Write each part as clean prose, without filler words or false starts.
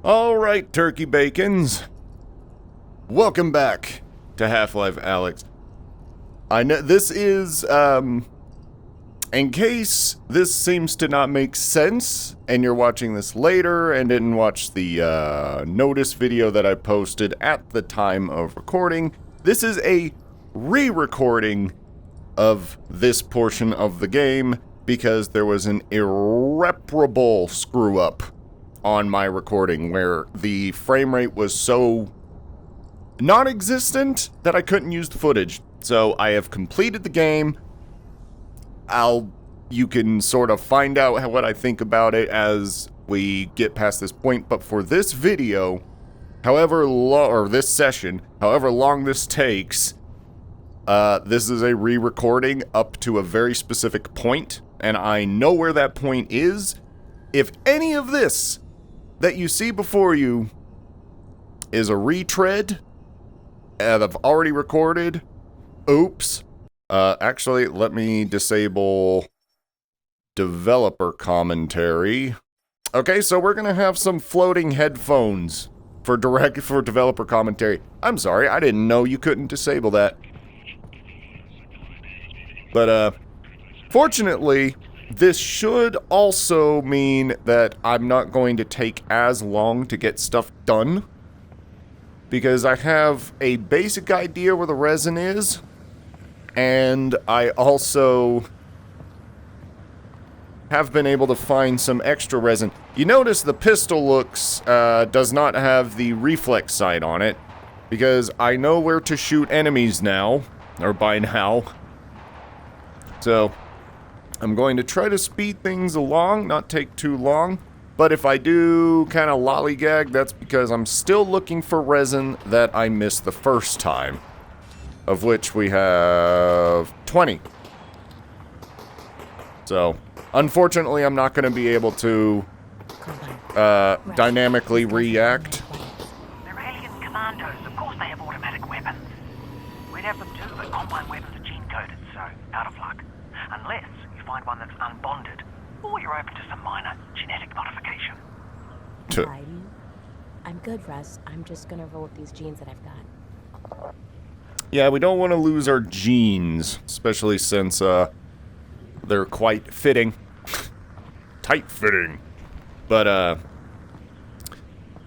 Alright, turkey bacons. Welcome back to Half-Life Alyx. I know this is, in case this seems to not make sense, and you're watching this later and didn't watch the, notice video that I posted at the time of recording, this is a re-recording of this portion of the game, because there was an irreparable screw-up on my recording where the frame rate was so non-existent that I couldn't use the footage. So I have completed the game. You can sort of find out what I think about it as we get past this point, but for this video, this session, however long this takes, this is a re-recording up to a very specific point, and I know where that point is. If any of this that you see before you is a retread that I've already recorded, oops. Actually, let me disable developer commentary. Okay, so we're gonna have some floating headphones for developer commentary. I'm sorry, I didn't know you couldn't disable that. But, fortunately, this should also mean that I'm not going to take as long to get stuff done, because I have a basic idea where the resin is, and I also have been able to find some extra resin. You notice the pistol does not have the reflex sight on it, because I know where to shoot enemies now, or by now. So I'm going to try to speed things along, not take too long. But if I do kind of lollygag, that's because I'm still looking for resin that I missed the first time. Of which we have 20. So, unfortunately, I'm not going to be able to dynamically react. They're alien commandos. Of course they have automatic weapons. We'd have them too, but combine weapons are gene-coded, so out of luck. Unless you find one that's unbonded, or you're open to some minor genetic modification. Alrighty. I'm good, Russ. I'm just gonna roll with these genes that I've got. Yeah, we don't want to lose our genes, especially since they're quite fitting. Tight-fitting. But,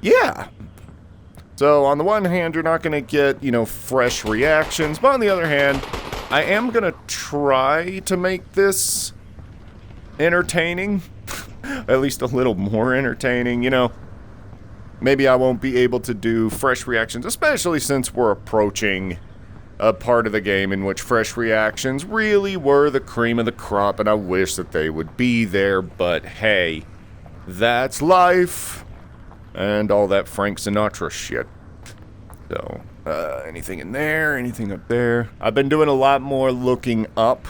yeah. So, on the one hand, you're not going to get, fresh reactions, but on the other hand, I am going to try to make this entertaining. At least a little more entertaining, Maybe I won't be able to do fresh reactions, especially since we're approaching a part of the game in which fresh reactions really were the cream of the crop, and I wish that they would be there, but hey, that's life, and all that Frank Sinatra shit. So, anything in there, anything up there? I've been doing a lot more looking up,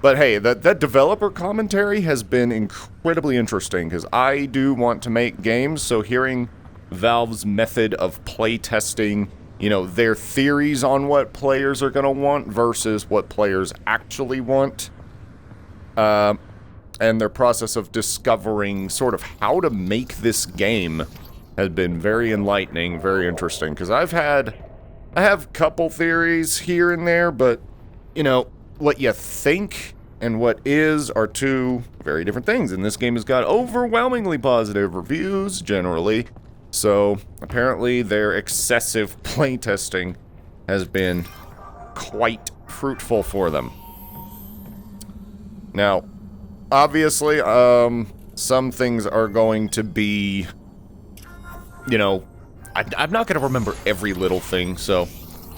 but hey, that developer commentary has been incredibly interesting, because I do want to make games, so hearing Valve's method of playtesting, their theories on what players are going to want versus what players actually want, and their process of discovering sort of how to make this game has been very enlightening, very interesting, because I have a couple theories here and there, but, what you think and what is are two very different things, and this game has got overwhelmingly positive reviews, generally. So, apparently their excessive playtesting has been quite fruitful for them. Now, obviously, some things are going to be, I'm not going to remember every little thing, so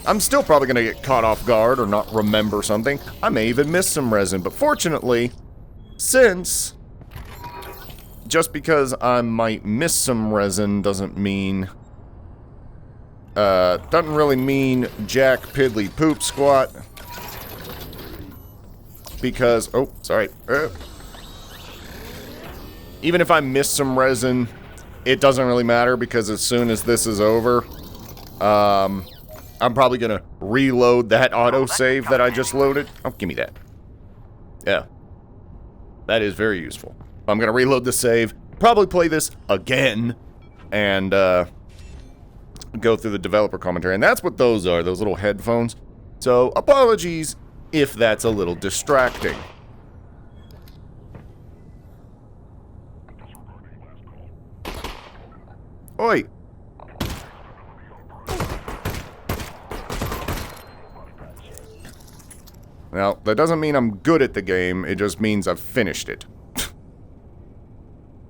I'm still probably going to get caught off guard or not remember something. I may even miss some resin, but fortunately, since just because I might miss some resin doesn't mean, doesn't really mean jack piddly poop squat. Because, oh, sorry. Even if I miss some resin, it doesn't really matter, because as soon as this is over, I'm probably gonna reload that autosave that I just loaded. Oh, give me that. Yeah. That is very useful. I'm gonna reload the save, probably play this again, and go through the developer commentary. And that's what those are, those little headphones. So apologies if that's a little distracting. Oi! Well, that doesn't mean I'm good at the game, it just means I've finished it.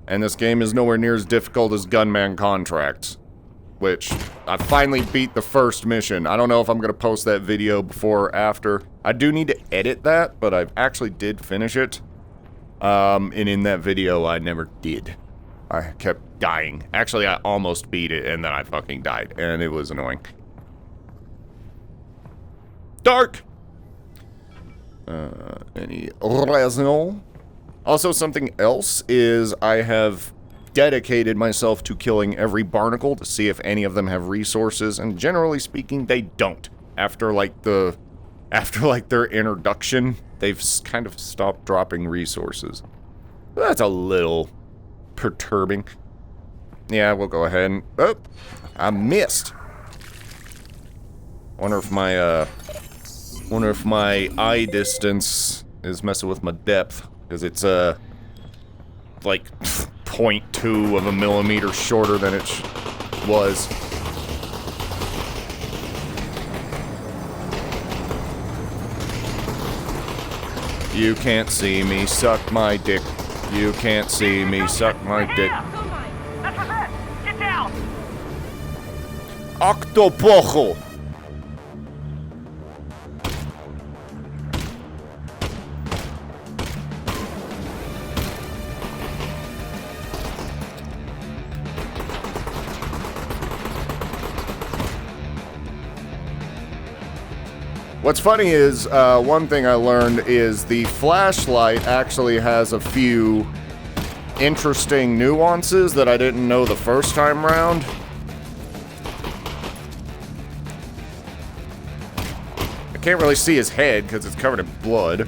And this game is nowhere near as difficult as Gunman Contracts, which I finally beat the first mission. I don't know if I'm going to post that video before or after. I do need to edit that, but I actually did finish it. And in that video, I never did. I kept dying. Actually, I almost beat it, and then I fucking died, and it was annoying. Dark! Any raison? Also, something else is I have dedicated myself to killing every barnacle to see if any of them have resources, and generally speaking, they don't. After their introduction, they've kind of stopped dropping resources. That's a little perturbing. Yeah, we'll go ahead and... Oh! I missed! Wonder if my eye distance is messing with my depth. Because it's, like, 0.2 of a millimeter shorter than it was. You can't see me, suck my dick. You can't see me, suck my dick. That's Rosette! Get down! Octopojo! What's funny is, one thing I learned is the flashlight actually has a few interesting nuances that I didn't know the first time round. I can't really see his head because it's covered in blood.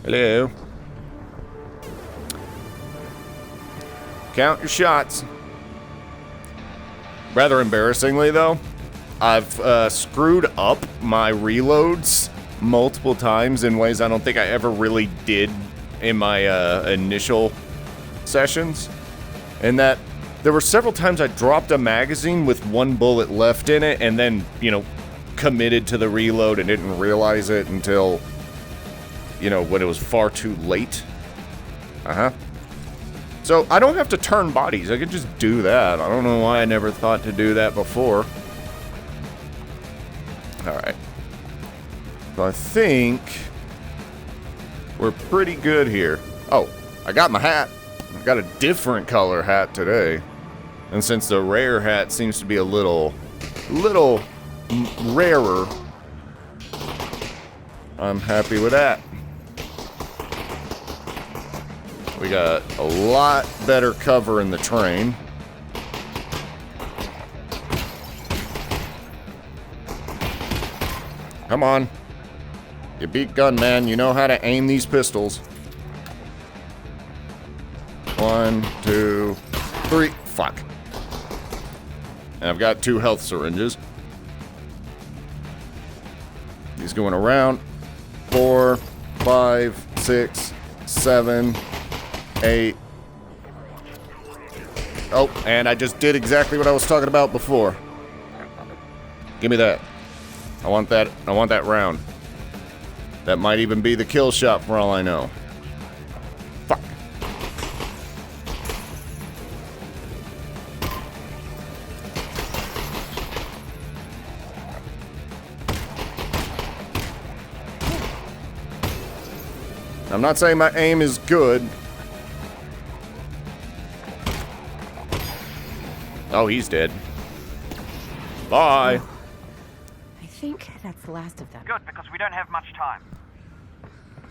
Hello. Count your shots. Rather embarrassingly, though, I've screwed up my reloads multiple times in ways I don't think I ever really did in my initial sessions. And that there were several times I dropped a magazine with one bullet left in it and then, you know, committed to the reload and didn't realize it until, you know, when it was far too late. So I don't have to turn bodies. I could just do that. I don't know why I never thought to do that before. Alright. So I think we're pretty good here. Oh, I got my hat. I got a different color hat today. And since the rare hat seems to be a little rarer, I'm happy with that. We got a lot better cover in the train. Come on. You beat Gunman, you know how to aim these pistols. 1, 2, 3. Fuck. And I've got 2 health syringes. He's going around. 4, 5, 6, 7, 8. Oh, and I just did exactly what I was talking about before. Give me that. I want that round. That might even be the kill shot for all I know. Fuck. I'm not saying my aim is good. Oh, he's dead. Bye. I think that's the last of them. Good, because we don't have much time.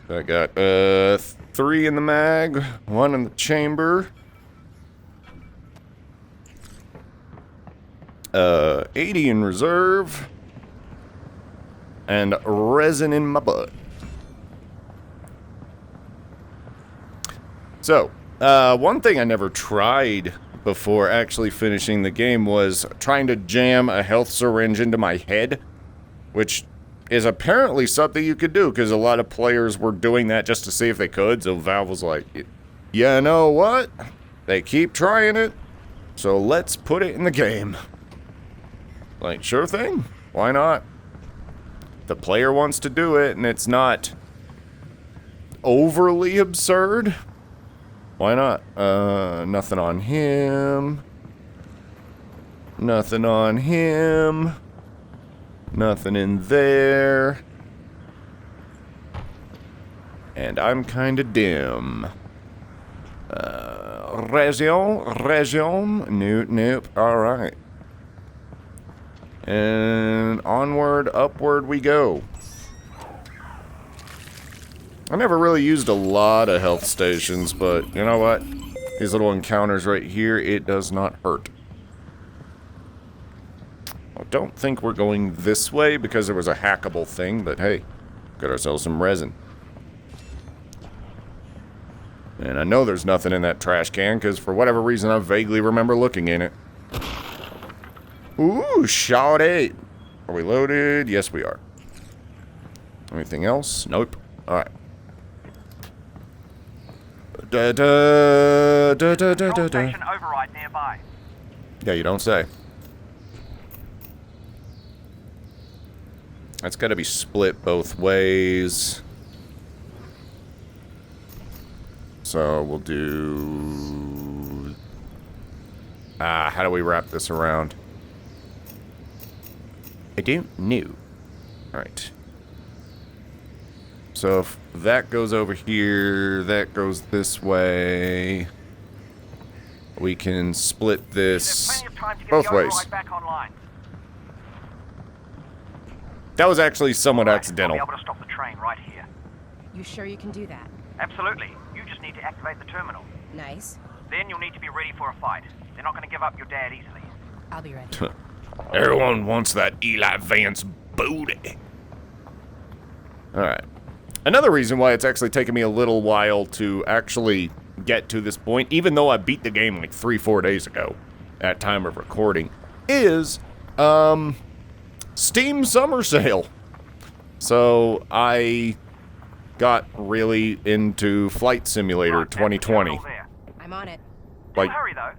I got 3 in the mag, 1 in the chamber. 80 in reserve. And resin in my butt. So, One thing I never tried before actually finishing the game was trying to jam a health syringe into my head, which is apparently something you could do, because a lot of players were doing that just to see if they could, so Valve was like, you know what? They keep trying it, so let's put it in the game. Like, sure thing. Why not? The player wants to do it, and it's not overly absurd. Why not? Nothing on him. Nothing on him. Nothing in there. And I'm kinda dim. Region? Nope. Alright. And onward, upward we go. I never really used a lot of health stations, but you know what? These little encounters right here, it does not hurt. I don't think we're going this way because there was a hackable thing, but hey, got ourselves some resin. And I know there's nothing in that trash can because for whatever reason I vaguely remember looking in it. Ooh, shot 8. Are we loaded? Yes, we are. Anything else? Nope. Alright. Station override nearby. Yeah, you don't say. That's got to be split both ways. So we'll do... how do we wrap this around? I don't know. Alright. So if that goes over here, that goes this way. We can split this both ways. Back online. That was actually somewhat Right, accidental. I'll be able to stop the train right here. You sure you can do that? Absolutely. You just need to activate the terminal. Nice. Then you'll need to be ready for a fight. They're not going to give up your dad easily. I'll be ready. Everyone wants that Eli Vance booty. Alright. Another reason why it's actually taken me a little while to actually get to this point, even though I beat the game like 3-4 days ago at time of recording, is Steam Summer Sale. So I got really into Flight Simulator Right, 2020. there. I'm on it. Like, Don't hurry though.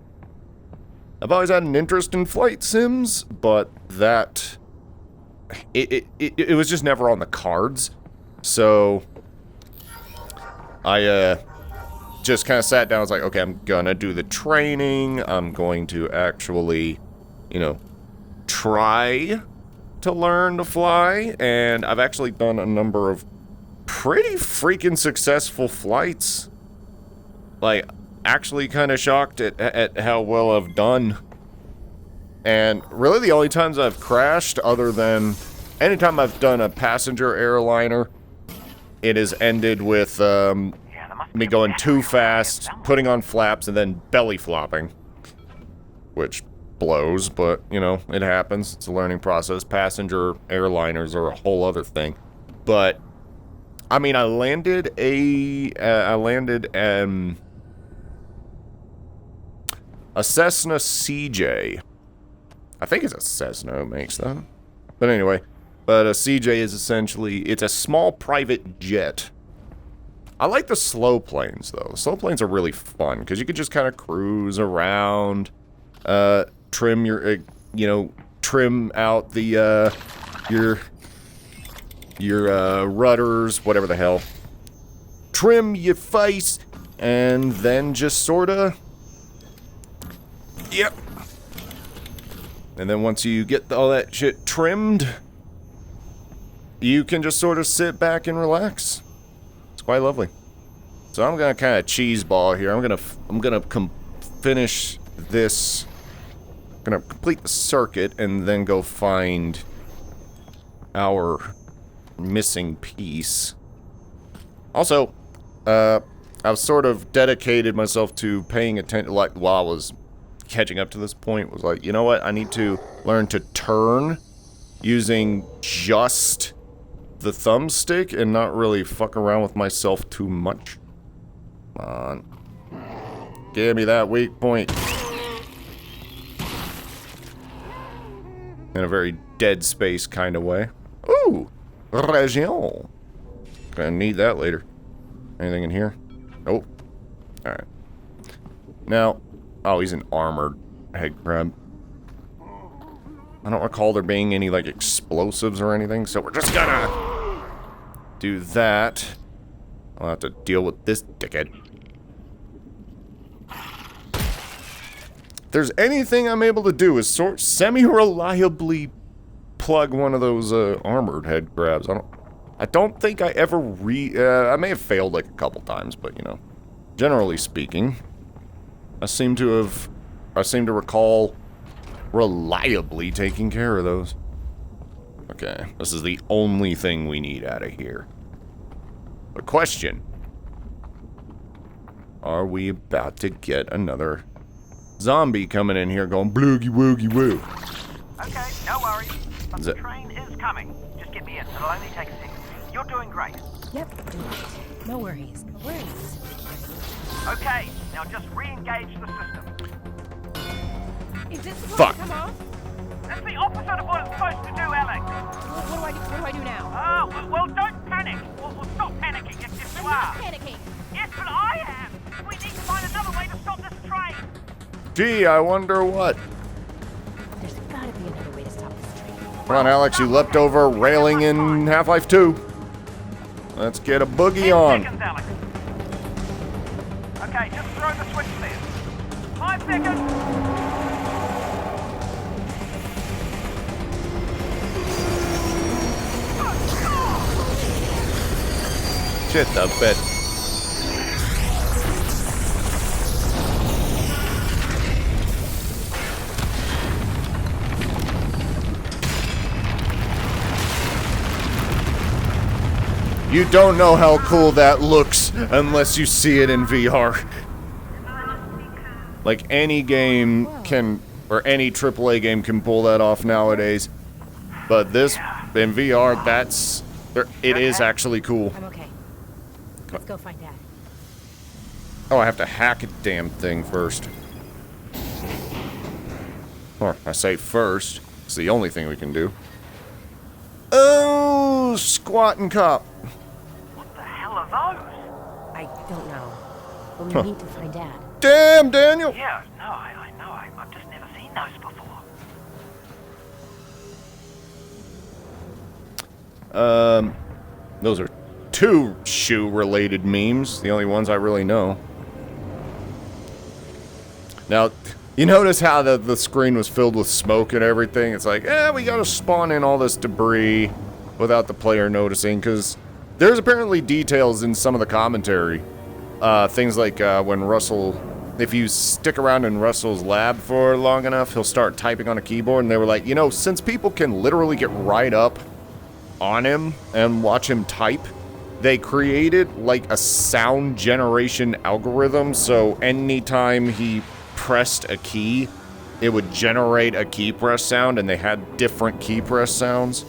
I've always had an interest in flight sims, but that it was just never on the cards. So I just kind of sat down. I was like, okay, I'm gonna do the training. I'm going to actually, you know, try to learn to fly. And I've actually done a number of pretty freaking successful flights. Like, actually kind of shocked at how well I've done. And really the only times I've crashed, other than anytime I've done a passenger airliner, it has ended with me going too fast, putting on flaps, and then belly flopping. Which blows, but, you know, it happens. It's a learning process. Passenger airliners are a whole other thing. But, I mean, I landed a Cessna CJ. I think it's a Cessna who makes them. But anyway, but a CJ is essentially, it's a small private jet. I like the slow planes, though. The slow planes are really fun, because you can just kind of cruise around, trim your, you know, trim out the, your rudders, whatever the hell. Trim your face, and then just sorta... Yep. And then once you get all that shit trimmed, you can just sort of sit back and relax. It's quite lovely. So I'm gonna kind of cheeseball here. I'm gonna finish this. I'm gonna complete the circuit and then go find our missing piece. Also, I've sort of dedicated myself to paying attention, like while I was catching up to this point, was like, you know what, I need to learn to turn using just the thumbstick and not really fuck around with myself too much. Come on. Give me that weak point. In a very Dead Space kind of way. Ooh! Region. Gonna need that later. Anything in here? Nope. Alright. Now, oh, he's an armored head crab. I don't recall there being any, like, explosives or anything, so we're just gonna do that. I'll have to deal with this dickhead. If there's anything I'm able to do is sort semi-reliably plug one of those armored head crabs. I don't think I ever I may have failed like a couple times, but you know, generally speaking, I seem to recall reliably taking care of those. Okay, this is the only thing we need out of here. The question: are we about to get another zombie coming in here going bloogie woogie woo? Okay, no worries. But the train is coming. Just get me in. It'll only take a second. You're doing great. Yep, do it. No worries. No worries. Okay, now just re-engage the system. Is this supposed Fuck. to come off? That's the opposite of what it's supposed to do, Alyx. What do I do now? Oh, well, don't panic. We'll stop panicking if you I'm not are. panicking. Yes, but I am. We need to find another way to stop this train. Gee, I wonder what. There's gotta be another way to stop this train. Come on, Alyx, you left over railing in Half-Life 2. Let's get a boogie 10 on. seconds, Alyx. Okay, just throw the switch there. 5 seconds. Shit the bed. You don't know how cool that looks unless you see it in VR. Like any game can, or any AAA game can pull that off nowadays. But this, in VR, it is actually cool. I'm okay. Let's go find Dad. Oh, I have to hack a damn thing first. Or, I say first. It's the only thing we can do. Oh, squatting cop. What the hell are those? I don't know. But we need to find Dad. Damn, Daniel! Yeah, no, I know. I've just never seen those before. Those are two shoe-related memes. The only ones I really know. Now, you notice how the screen was filled with smoke and everything? It's like, we gotta spawn in all this debris without the player noticing, because there's apparently details in some of the commentary. Things like when Russell, if you stick around in Russell's lab for long enough, he'll start typing on a keyboard, and they were like, you know, since people can literally get right up on him and watch him type, they created like a sound generation algorithm, so anytime he pressed a key, it would generate a key press sound, and they had different key press sounds.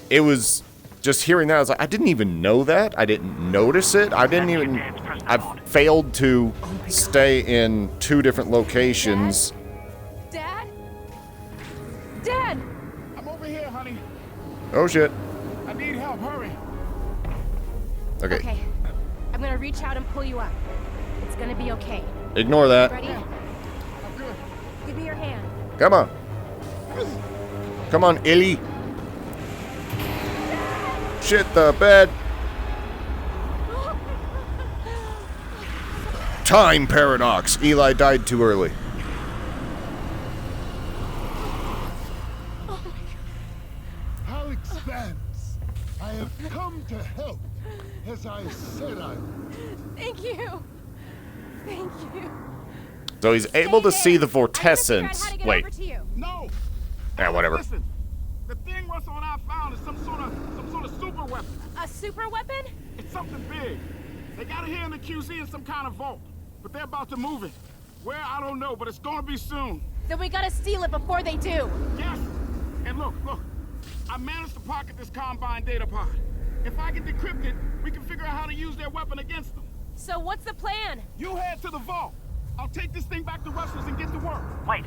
It was just hearing that, I was like, I didn't even know that. I didn't notice it. I've failed to stay in 2 different locations. Dad? Dad! I'm over here, honey. Oh shit. I need help. Hurry. Okay. Okay. I'm gonna reach out and pull you up. It's gonna be okay. Ignore that. Ready? I'm good. Give me your hand. Come on. Come on, Illy. Shit the bed. Time paradox. Eli died too early. Alyx Vance, I have come to help, as I said I would. Thank you. Thank you. So he's able to see the I'm gonna figure out vortescence. how to get Wait. over to you. No. Yeah, whatever. Listen, the thing Russell and I found is some sort of super weapon. A super weapon? It's something big. They got it here in the QZ in some kind of vault, but they're about to move it. Where, I don't know, but it's gonna be soon. Then we gotta steal it before they do. Yes. And look. I managed to pocket this Combine data pod. If I can decrypt it, we can figure out how to use their weapon against them. So what's the plan? You head to the vault. I'll take this thing back to Russell's and get to work. Wait,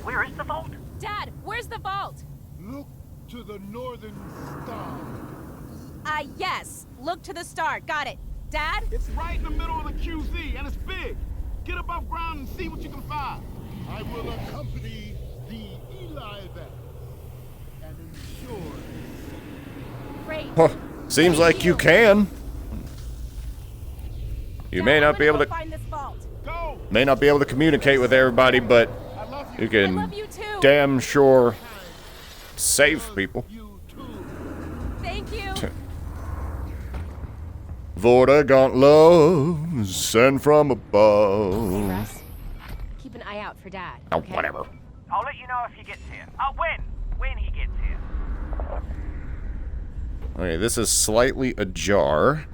where is the vault? Dad, where's the vault? Look to the northern star. Yes. Look to the star. Got it. Dad? It's right in the middle of the QZ, and it's big. Get above ground and see what you can find. I will accompany the Eli Valley and ensure. Great. Huh, seems like you can. You Dad, may I'm not be gonna able go to find this vault. Go. may not be able to communicate with everybody, but I love you you. can I love you too. damn sure save people. You too. Thank you. Vorta got love sent from above. Russ, keep an eye out for Dad. Oh, Okay? whatever. I'll let you know if he gets here. When he gets here. Okay, this is slightly ajar.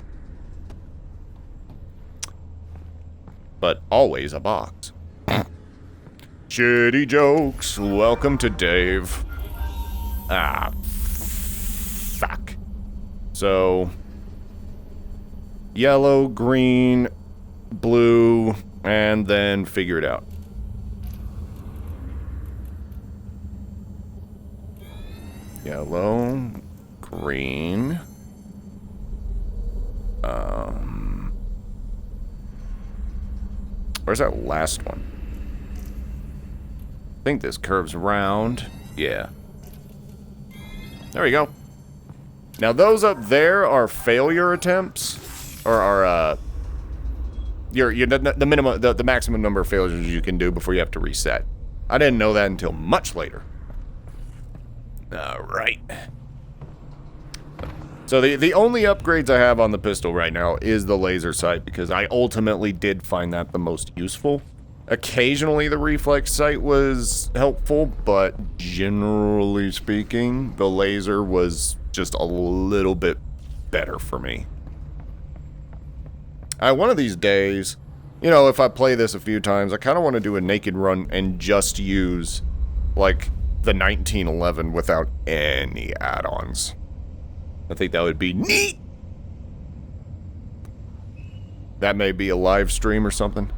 But always a box. Shitty jokes. Welcome to Dave. Ah, fuck. So, yellow, green, blue, and then figure it out. Yellow, green. Where's that last one? I think this curves around. Yeah. There we go. Now those up there are failure attempts, or are the minimum, the maximum number of failures you can do before you have to reset. I didn't know that until much later. All right. So the only upgrades I have on the pistol right now is the laser sight, because I ultimately did find that the most useful. Occasionally the reflex sight was helpful, but generally speaking, the laser was just a little bit better for me. One of these days, you know, if I play this a few times, I kind of want to do a naked run and just use, like, the 1911 without any add-ons. I think that would be neat. That may be a live stream or something.